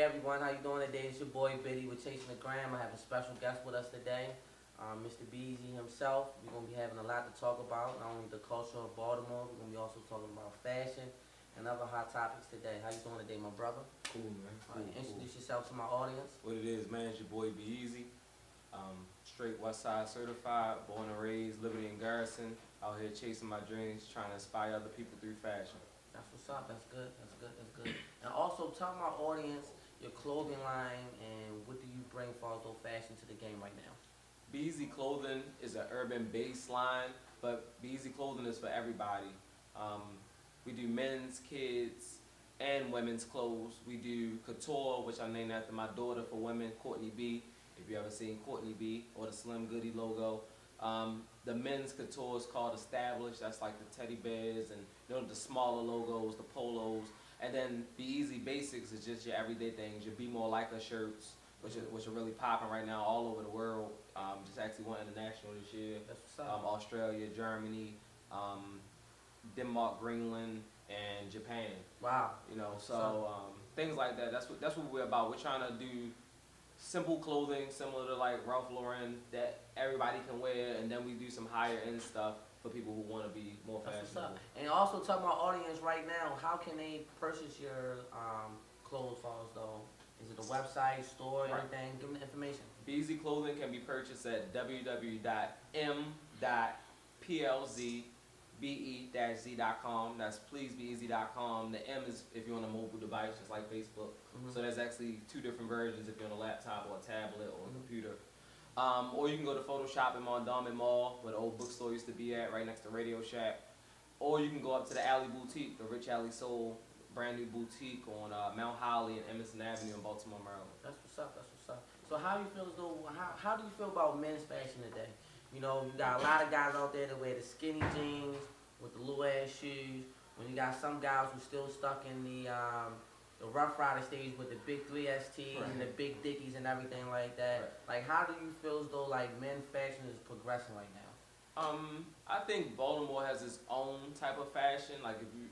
Hey everyone, how you doing today? It's your boy Biddy with Chasing the Gram. I have a special guest with us today, Mr. Beezy himself. We're gonna be having a lot to talk about, not only the culture of Baltimore, we're gonna be also talking about fashion and other hot topics today. How you doing today, my brother? Cool, man. Introduce yourself to my audience. What it is, man, it's your boy Be Easy. Straight West Side certified, born and raised, living in Garrison, out here chasing my dreams, trying to inspire other people through fashion. That's what's up. That's good. That's good. That's good. And also tell my audience your clothing line and what do you bring for as fashion to the game right now? Be Easy Clothing is an urban based line, but Be Easy Clothing is for everybody. Um, we do men's, kids, and women's clothes. We do couture, which I named after my daughter for women, Courtney B. If you ever seen Courtney B or the Slim Goody logo. The men's couture is called Established. That's like the teddy bears and the smaller logos, the polos. And then Be Easy Basics is just your everyday things. Your Be More Like Us shirts, which are really popping right now all over the world. Just actually went international this year. That's what's up. Australia, Germany, Denmark, Greenland, and Japan. Wow. Things like that. That's what we're about. We're trying to do simple clothing similar to like Ralph Lauren that everybody can wear, and then we do some higher end stuff for people who want to be more fashionable. And also tell my audience right now, how can they purchase your clothes files though? Is it a website, store, Right. anything? Give them the information. Be Easy Clothing can be purchased at www.m.plzbe-z.com. That's pleasebeeasy.com. The M is if you're on a mobile device, just like Facebook. Mhm. So there's actually two different versions if you're on a laptop or a tablet or a computer. Or you can go to Photoshop in Mondawmin Mall, where the old bookstore used to be at, right next to Radio Shack. Or you can go up to the Alley Boutique, the Rich Alley Soul, brand new boutique on Mount Holly and Emerson Avenue in Baltimore, Maryland. That's what's up. That's what's up. So how do you feel as though how do you feel about men's fashion today? You know, you got a lot of guys out there that wear the skinny jeans with the little ass shoes. When you got some guys who still stuck in the Rough Rider stage with the big 3STs and the big Dickies and everything like that. Like, how do you feel as though like men's fashion is progressing right now? I think Baltimore has its own type of fashion. Like if you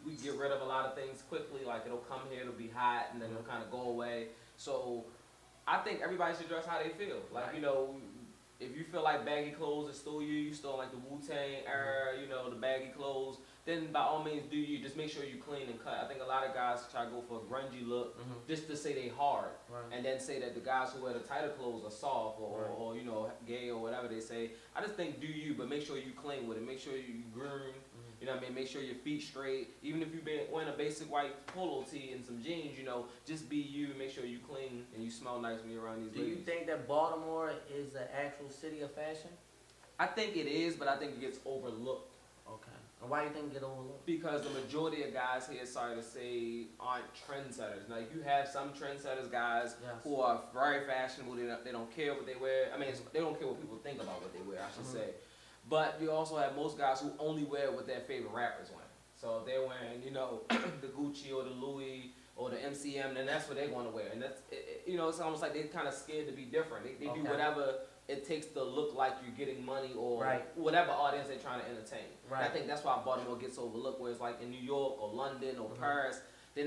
we get rid of a lot of things quickly. Like it'll come here, it'll be hot, and then it'll kind of go away. So I think everybody should dress how they feel. Like if you feel like baggy clothes is still you still like the Wu-Tang era, the baggy clothes, then by all means do you. Just make sure you clean and cut. I think a lot of guys try to go for a grungy look just to say they hard, and then say that the guys who wear the tighter clothes are soft or gay or whatever they say. I just think do you, but make sure you clean with it. Make sure you groom. You know what I mean? Make sure your feet straight. Even if you've been wearing a basic white polo tee and some jeans, just be you. Make sure you clean and you smell nice when you're around these ladies. Do you think that Baltimore is the actual city of fashion? I think it is, but I think it gets overlooked. Okay. And why do you think it get overlooked? Because the majority of guys here, sorry to say, aren't trendsetters. Now, you have some trendsetters, guys, who are very fashionable. They don't care what they wear. I mean, they don't care what people think about what they wear, I should say. But you also have most guys who only wear what their favorite rappers wear. So if they're wearing, the Gucci or the Louis or the MCM, then that's what they want to wear. And that's, it's almost like they're kind of scared to be different. They do whatever it takes to look like you're getting money or whatever audience they're trying to entertain. And I think that's why Baltimore gets overlooked, whereas like in New York or London or Paris, they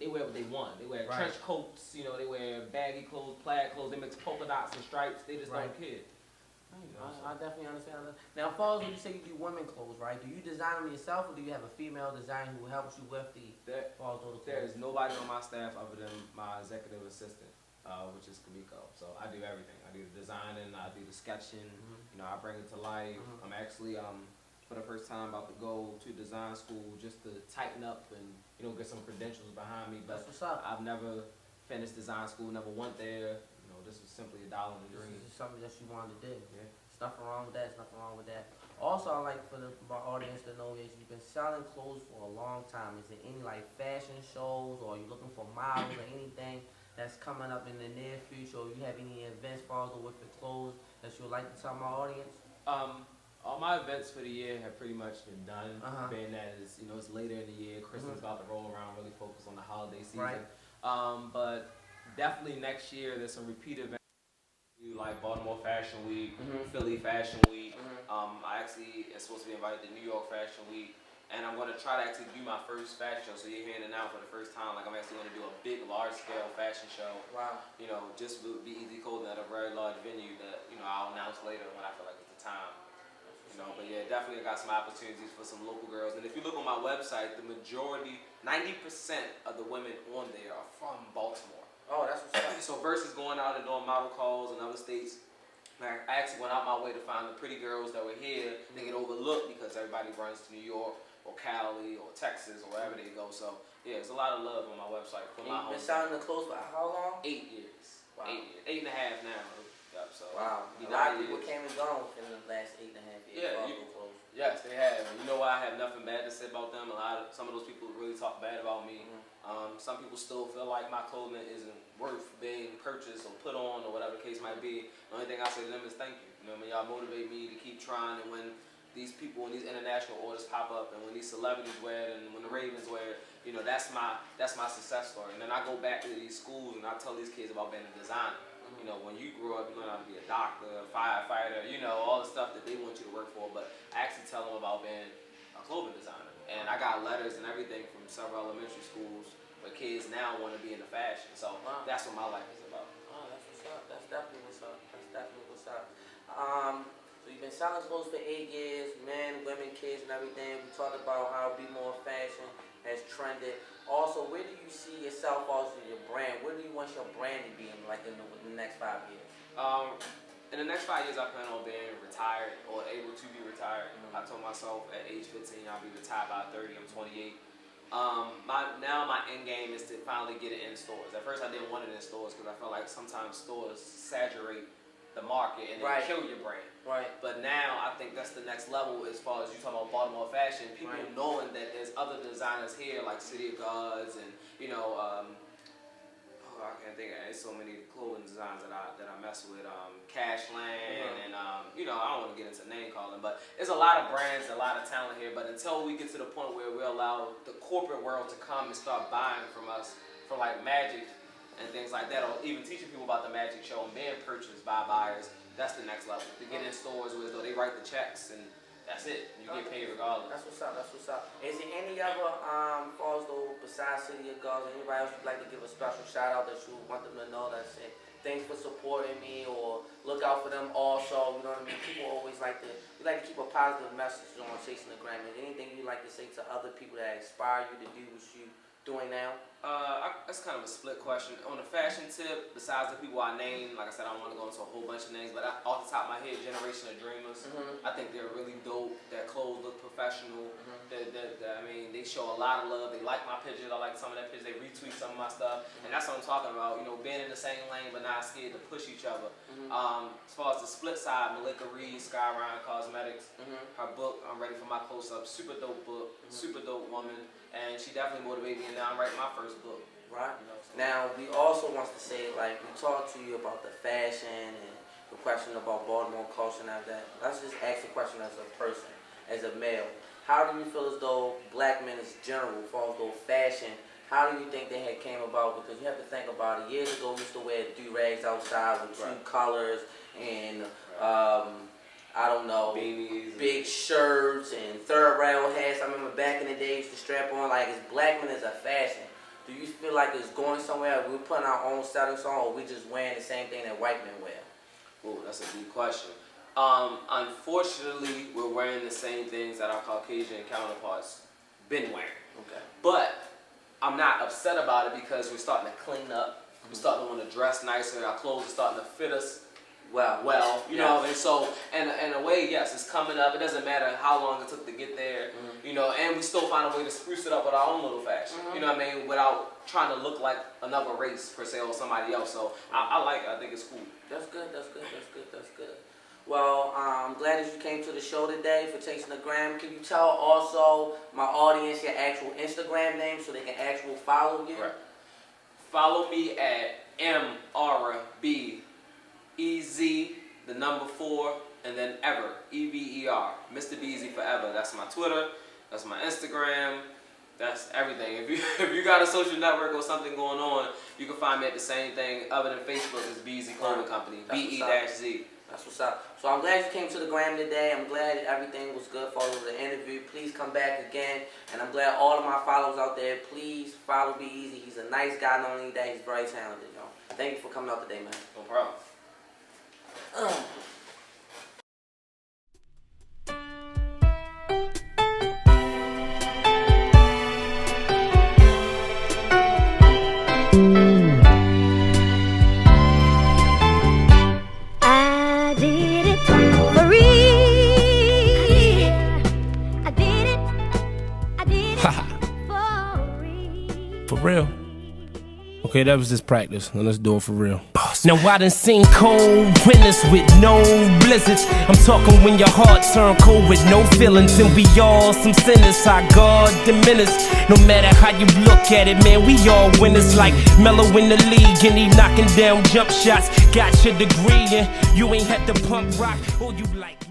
wear what they want. They wear trench coats, they wear baggy clothes, plaid clothes, they mix polka dots and stripes, they just don't care. I definitely understand that. Now, as far as when you say you do women clothes, right? Do you design them yourself, or do you have a female designer who helps you with the clothes? There is nobody on my staff other than my executive assistant, which is Kamiko. So I do everything. I do the designing, I do the sketching. I bring it to life. I'm actually for the first time about to go to design school just to tighten up and get some credentials behind me. But that's what's up. I've never finished design school, never went there. This was simply a dollar in the dream. This is something that you wanted to do. Yeah. There's nothing wrong with that. There's nothing wrong with that. Also, I like for my audience to know is you've been selling clothes for a long time. Is there any like fashion shows, or are you looking for models or anything that's coming up in the near future, or you have any events followed with the clothes that you would like to tell my audience? All my events for the year have pretty much been done. Being that it's later in the year, Christmas about to roll around, really focus on the holiday season. But definitely next year there's some repeat events like Baltimore Fashion Week, Philly Fashion Week. I actually am supposed to be invited to New York Fashion Week, and I'm going to try to actually do my first fashion show. So you're hearing it now for the first time. Like I'm actually going to do a big, large-scale fashion show. Wow. You know, just with BEZ Clothing at a very large venue that I'll announce later when I feel like it's the time. You know, but yeah, definitely I got some opportunities for some local girls. And if you look on my website, the majority, 90% of the women on there are from Baltimore. Oh, that's what's up. So versus going out and doing model calls in other states, I actually went out my way to find the pretty girls that were here. They get overlooked because everybody runs to New York or Cali or Texas or wherever they go. So yeah, there's a lot of love on my website for my home. You've been selling the clothes for how long? 8 years. Wow. 8 years. 8.5 now. Yep, so Wow. be A lot of 9 people years. came and gone within the last 8.5 years. Yeah, yes, they have. And you know what? I have nothing bad to say about them. Some of those people really talk bad about me. Some people still feel like my clothing isn't worth being purchased or put on or whatever the case might be. The only thing I say to them is thank you. You know, y'all motivate me to keep trying. And when these people and these international orders pop up, and when these celebrities wear it, and when the Ravens wear it, that's my success story. And then I go back to these schools and I tell these kids about being a designer. When you grow up, you learn how to be a doctor, a firefighter, all the stuff that they want you to work for. But I actually tell them about being a clothing designer. And I got letters and everything from several elementary schools where kids now want to be into fashion. So that's what my life is about. Oh, that's what's up. That's definitely what's up. So you've been selling clothes for 8 years, men, women, kids, and everything. We talked about how Be More Fashion has trended. Also, where do you see yourself as your brand? Where do you want your brand to be in the next 5 years? In the next 5 years, I plan on being retired or able to be retired. I told myself at age 15 I'll be retired by 30. I'm 28. My end game is to finally get it in stores. At first, I didn't want it in stores because I felt like sometimes stores saturate the market and they kill your brand. Right. But now I think that's the next level as far as you talking about Baltimore fashion. People knowing that there's other designers here like City of Gods and I can't think of it. There's so many clothing designs that I mess with. Cashland and I don't want to get into name calling, but there's a lot of brands, a lot of talent here. But until we get to the point where we allow the corporate world to come and start buying from us for like Magic and things like that, or even teaching people about the Magic Show and being purchased by buyers, that's the next level. To get in stores where they write the checks and that's it. You get paid regardless. That's what's up. Is there any other falls though besides City of Gods? Anybody else you'd like to give a special shout out that you want them to know that say thanks for supporting me or look out for them also? You know what I mean? People always like to keep a positive message on Chasing the Gram. Is there anything you'd like to say to other people that inspire you to do what you doing now? That's kind of a split question. On the fashion tip, besides the people I named, like I said, I don't want to go into a whole bunch of names, but off the top of my head, Generation of Dreamers, I think they're really dope. Their clothes look professional. They show a lot of love. They like my pictures. I like some of their pictures. They retweet some of my stuff, and that's what I'm talking about. Being in the same lane, but not scared to push each other. As far as the split side, Malika Reed, Sky Ryan Cosmetics, her book, I'm Ready for My Close-Up, super dope book, super dope woman. And she definitely motivated me, and now I'm writing my first book. Right. Now, we also want to say, we talked to you about the fashion and the question about Baltimore culture and all that. Let's just ask the question as a person, as a male. How do you feel as though black men as general, as far as though fashion, how do you think they had came about? Because you have to think about it. Years ago, we used to wear do-rags outside with two colors and I don't know, beanies, big shirts and third rail hats. I remember back in the day, used to strap on as black men as a fashion. Do you feel like it's going somewhere? We're putting our own styles on, or we just wearing the same thing that white men wear? Oh, that's a deep question. Unfortunately, we're wearing the same things that our Caucasian counterparts been wearing. Okay. But I'm not upset about it because we're starting to clean up. We're starting to want to dress nicer. Our clothes are starting to fit us well, you know, and so, and in a way, yes, it's coming up. It doesn't matter how long it took to get there, and we still find a way to spruce it up with our own little fashion, you know what I mean, without trying to look like another race, per se, or somebody else. So I like it. I think it's cool. That's good. Well, I'm glad that you came to the show today for Chasing the Gram. Can you tell also my audience your actual Instagram name so they can actually follow you? Right. Follow me at MRB. EZ, the number 4, and then Ever, EVER, Mr. BZ Forever. That's my Twitter, that's my Instagram, that's everything. If you got a social network or something going on, you can find me at the same thing other than Facebook is BZ Clothing Company, BE-Z. That's what's up. So I'm glad you came to the Gram today. I'm glad everything was good for the interview. Please come back again. And I'm glad all of my followers out there, please follow Be Easy. He's a nice guy, not only that, he's very talented, y'all. Thank you for coming out today, man. No problem. I did it for real. I did it. I did it for real. For real? Okay, that was just practice. Now let's do it for real. Now I done seen cold winters with no blizzards. I'm talking when your heart turned cold with no feelings. And we all some sinners, how God diminished. No matter how you look at it, man, we all winners. Like Melo in the league and he knocking down jump shots. Got your degree and you ain't had to pump rock. Oh, you like